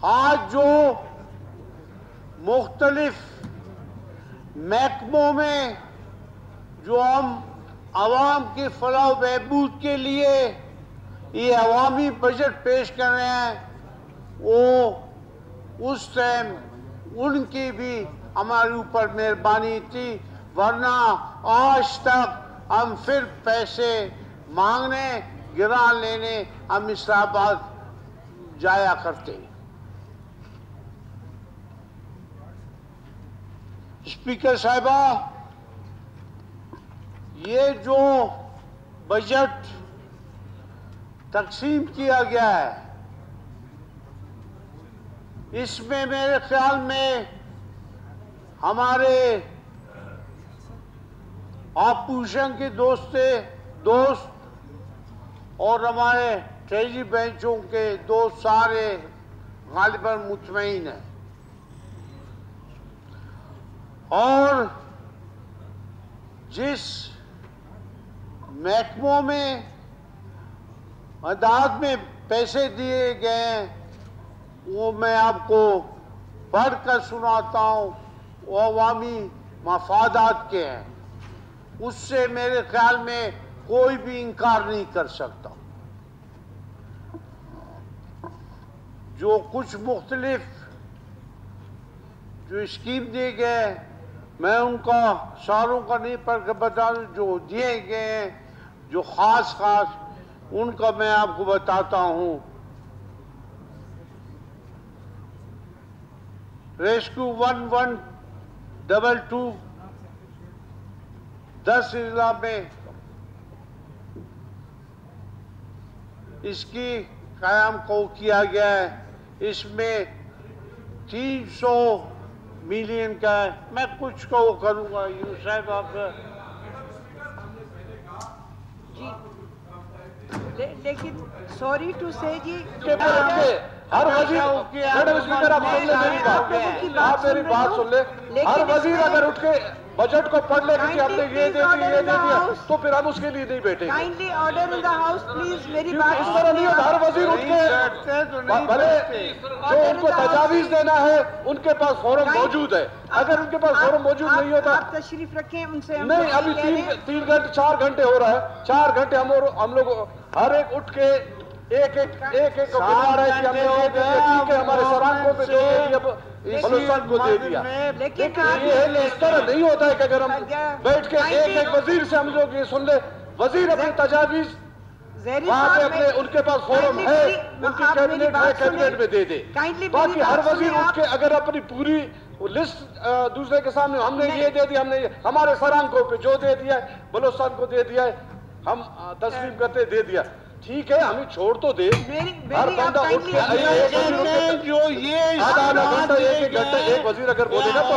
आज जो मुख्तलिफ महकमों में जो हम आवाम की फलाह बहबूद के लिए ये अवामी बजट पेश कर रहे हैं, वो उस टाइम उनकी भी हमारे ऊपर मेहरबानी थी, वरना आज तक हम फिर पैसे मांगने गिरा लेने हम इस्लामाबाद जाया करते। स्पीकर साहिबा, ये जो बजट तकसीम किया गया है, इसमें मेरे ख्याल में हमारे ऑपोजिशन के दोस्त और हमारे ट्रेजरी बेंचों के दोस्त सारे गालिबन मुतमईन हैं। और जिस महकमों में मदद में पैसे दिए गए हैं, वो मैं आपको पढ़कर सुनाता हूँ, वो अवामी मफादात के हैं, उससे मेरे ख्याल में कोई भी इनकार नहीं कर सकता। जो कुछ मुख्तलिफ जो स्कीम दिए गए, मैं उनका सारों का नहीं पढ़ बता दूं, जो दिए गए हैं जो खास उनका मैं आपको बताता हूं। रेस्क्यू 1122 10 जिला में इसकी कायम को किया गया है। इसमें 300 मिलियन का है। मैं कुछ को करूंगा यू साहब आप जी, लेकिन सॉरी टू से जी हर वजीर, मैडम स्पीकर आप सुन ले मेरी बात, आप मेरी बात सुन ले। हर वजीर अगर उठ के बजट को पढ़ ले कि हमने ये दे दिया तो फिर हम उसके लिए नहीं बैठेंगे। Kindly order in the house please, मेरी बात इस तरह नहीं होता। हर वजीर उठ के भले जो उनको तजावीज देना है उनके पास फोरम मौजूद है, अगर उनके पास फोरम मौजूद नहीं होता आप तशरीफ रखें उनसे। नहीं, अभी 3 घंटे 4 घंटे हो रहा है, 4 घंटे हम लोग हर एक उठ के एक को गिना रहे कि हमने ये दे दिया, ठीक है हमारे सरांकों पे दे दिया, बलूचिस्तान को दे दिया। लेकिन ये इस तरह नहीं होता है कि अगर हम बैठ के एक वजीर से हम लोग ये सुन ले, वजीर अपनी तजावीज वहाँ पे अपने उनके पास फोरम है, उनकी कैबिनेट है, कैबिनेट में दे दे। बाकी हर वजीर उठ के अगर अपनी पूरी लिस्ट दूसरे के सामने हमने ये दे दिया, हमने हमारे सरांकों पे जो दे दिया है, बलूचिस्तान को दे दिया है, हम तस्लीम करते दे दिया, ठीक है हमें छोड़ तो दे। हर बंदा उठ के जो ये आधा घंटा एक घंटा एक वजीर अगर बोलेगा तो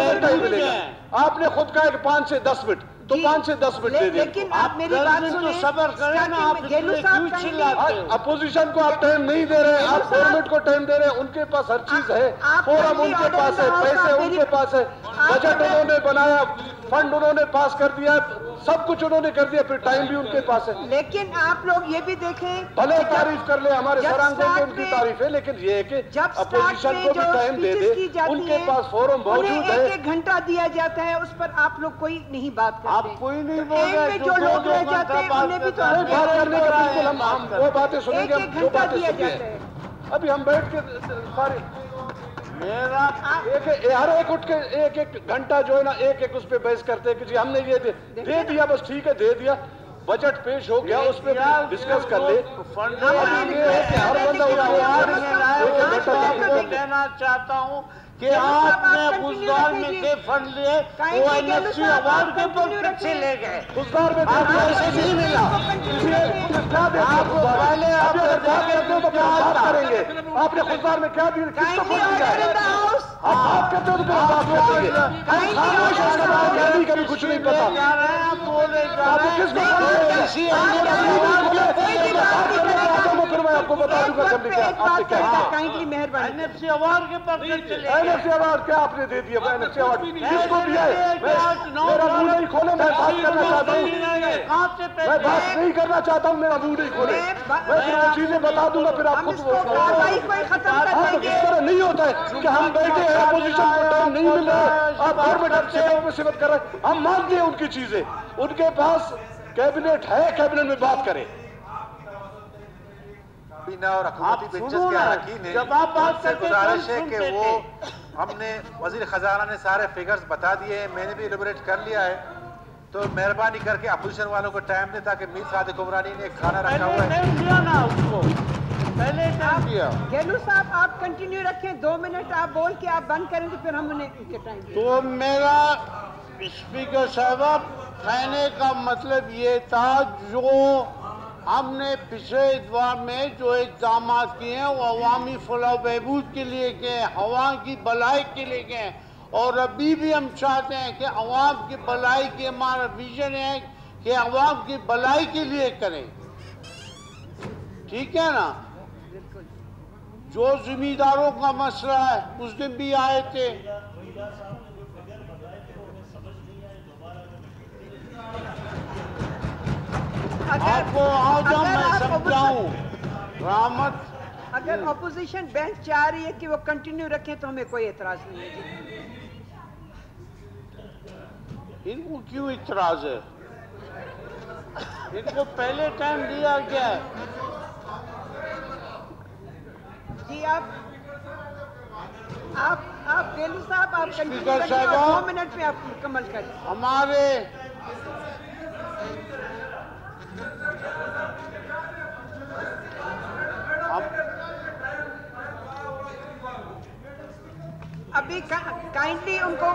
घंटा ही मिलेगा। आपने खुद कहा कि 5 से 10 मिनट, तो 5 से 10 मिनट दे दिया। लेकिन आप मेरी बात सुनिए, सब्र करें ना, आप क्यों चिल्लाते हो? अपोजिशन को आप टाइम नहीं दे रहे, आप गवर्नमेंट को टाइम दे रहे हैं। उनके पास हर चीज है, फोरम उनके पास है, पैसे उनके पास है, बजट उन्होंने बनाया, फंड उन्होंने पास कर दिया, सब कुछ उन्होंने कर दिया, फिर टाइम भी उनके पास है। लेकिन आप लोग ये भी देखें, भले तारीफ कर ले, हमारे सरांकों की उनकी तारीफ है, लेकिन ये है कि अपोजिशन को भी टाइम दे दे, उनके पास फोरम मौजूद है। 1 घंटा दिया जाता है, उस पर आप लोग कोई नहीं बात करते। आप कोई नहीं बोल रहे, जो लोग रह जाते हैं उन्हें भी तो बात करने का बिल्कुल हम वो बातें सुनेंगे, हम जो बातें सुनिए। अभी हम बैठ के सारी मेरा हर एक उठ के एक घंटा जो है ना एक उस पर बहस करते हैं कि जी हमने ये दे दिया, बस ठीक है दे दिया, बजट पेश हो गया, उस पर डिस्कस कर ले। हर बंदा कहना चाहता हूँ कि आपने गुजरात में से फंड लिए, वो एनएफसी अवार्ड के ऊपर से ले गए, गुजरात में पैसे नहीं मिला। आपको पहले आप बात करेंगे, आपने गुजरात में क्या दिया, किसको फंड दिया है? आप बात करते हो तो फिर बात करेंगे, कभी कुछ नहीं पता। आपको किसको फिर मैं आपको बता दूंगा करने क्या आपने क्या काइंडली मेहरबानी। एनएफसी अवार्ड के ऊपर एनएफसी अवार्ड क्या आपने दे दिया? एनएफसी अवार्ड किसको दिया है? मेरा मुंह नहीं खोले, मैं बात करना चाहता हूँ, मैं बात नहीं करना चाहता हूँ, मेरा मुंह नहीं खोले, मैं फिर वो चीजें बता दूंगा, फिर आप खुद कार्रवाई कोई खत्म कर तो इस तरह नहीं होता है कि हम बैठे हैं, अपोजिशन को टाइम नहीं मिल रहा है, आप गवर्नमेंट में सिफत कर रहे हैं। हम मानते हैं उनकी चीजें, उनके पास कैबिनेट है, कैबिनेट में बात करें। बीना और हुकूमती बेंचेस के अरकान ने जब आप बात से करते गुजारिश है हैं कि वो हमने वजीर खजाना ने सारे फिगर्स बता दिए हैं, मैंने भी इलैबोरेट कर लिया है, तो मेहरबानी करके अपोजिशन वालों को टाइम दें ताकि मीर सादिक उमरानी ने एक खाना रखा हुआ है। टाइम दिया ना उसको, पहले टाइम दिया। गेलू साहब आप कंटिन्यू रखें, 2 मिनट आप बोल के आप बंद करें तो फिर हम उन्हें उनके टाइम दें। तो मेरा स्पीकर साहब कहने का मतलब ये था, जो हमने पिछले इतवार में जो इक़दाम किए हैं वो अवामी फलाह बहबूद के लिए किए, हवा की भलाई के लिए किए, और अभी भी हम चाहते हैं कि अवाम की भलाई की हमारा विजन है कि अवाम की भलाई के लिए करें, ठीक है ना। जो जिम्मेदारों का मसला है उस दिन भी आए थे, आपको आओ जाओ मैं समझाऊं रामत। अगर ऑपोजिशन बेंच चाह रही है कि वो कंटिन्यू रखें तो हमें कोई एतराज नहीं है जी। इनको क्यों इतराज है? इनको पहले टाइम दिया गया है। जी आप गेलू साहब आप कंटिन्यू स्पीकर रखें साहब, और 2 मिनट में आप मुकम्मल करें। हमारे अभी काइंडली उनको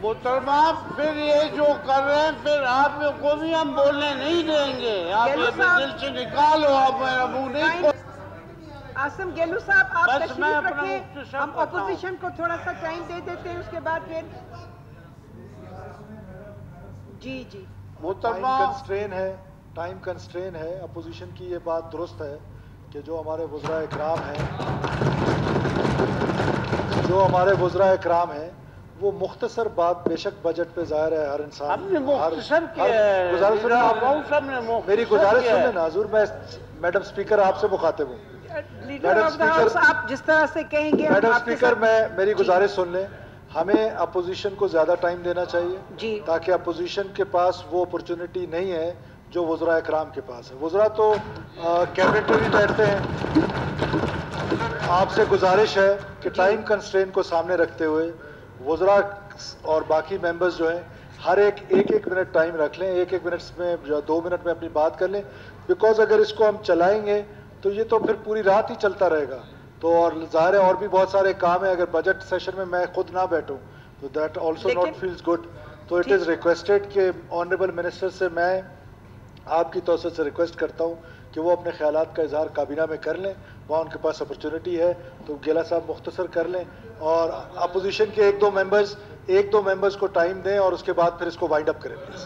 मोहतरमा फिर ये जो कर रहे हैं, फिर आप को भी हम बोलने नहीं देंगे। आप ये दिल से निकालो, आप मेरा मुंह नहीं खोल। आसिम गेलू साहब आप बस मैं तशरीफ अपना रखें, मुख्तसर हम बताऊं। ऑपोजिशन को थोड़ा सा टाइम दे देते हैं, उसके बाद फिर जी जी मोहतरमा टाइम कंस्ट्रेन है। अपोजिशन की ये बात दुरुस्त है कि जो हमारे वज़रा इकराम हैं वो मुख्तसर बात, बेशक बजट पे ज़ाहिर है हर इंसान हमने मुख्तसर किया है। मेरी गुजारिश सुन लेना हजूर, मैं मैडम स्पीकर आपसे मुखातिब हूँ। लीडर ऑफ द हाउस आप जिस तरह से कहेंगे मैडम स्पीकर, मैं मेरी गुजारिश सुन लें, हमें अपोजिशन को ज्यादा टाइम देना चाहिए जी, ताकि अपोजिशन के पास वो अपॉर्चुनिटी नहीं है जो वज़रा इकराम के पास है। वज़रा तो कैबिनेट में भी बैठते हैं। आपसे गुजारिश है कि टाइम कंस्ट्रेन को सामने रखते हुए वज़रा और बाकी मेंबर्स जो हैं हर एक मिनट टाइम रख लें, एक मिनट में या 2 मिनट में अपनी बात कर लें, बिकॉज अगर इसको हम चलाएंगे तो ये तो फिर पूरी रात ही चलता रहेगा। तो और ज़ाहिर है और भी बहुत सारे काम है, अगर बजट सेशन में मैं खुद ना बैठूं तो that also not feels good. तो इट इज़ रिक्वेस्टेड कि ऑनरेबल मिनिस्टर से मैं आपकी तौर से रिक्वेस्ट करता हूं कि वो अपने ख्यालात का इजहार काबीना में कर लें, वहाँ उनके पास अपॉर्चुनिटी है तो गेला साहब मुख्तसर कर लें और अपोजिशन के एक दो मेंबर्स को टाइम दें और उसके बाद फिर इसको वाइंड अप करें प्लीज़।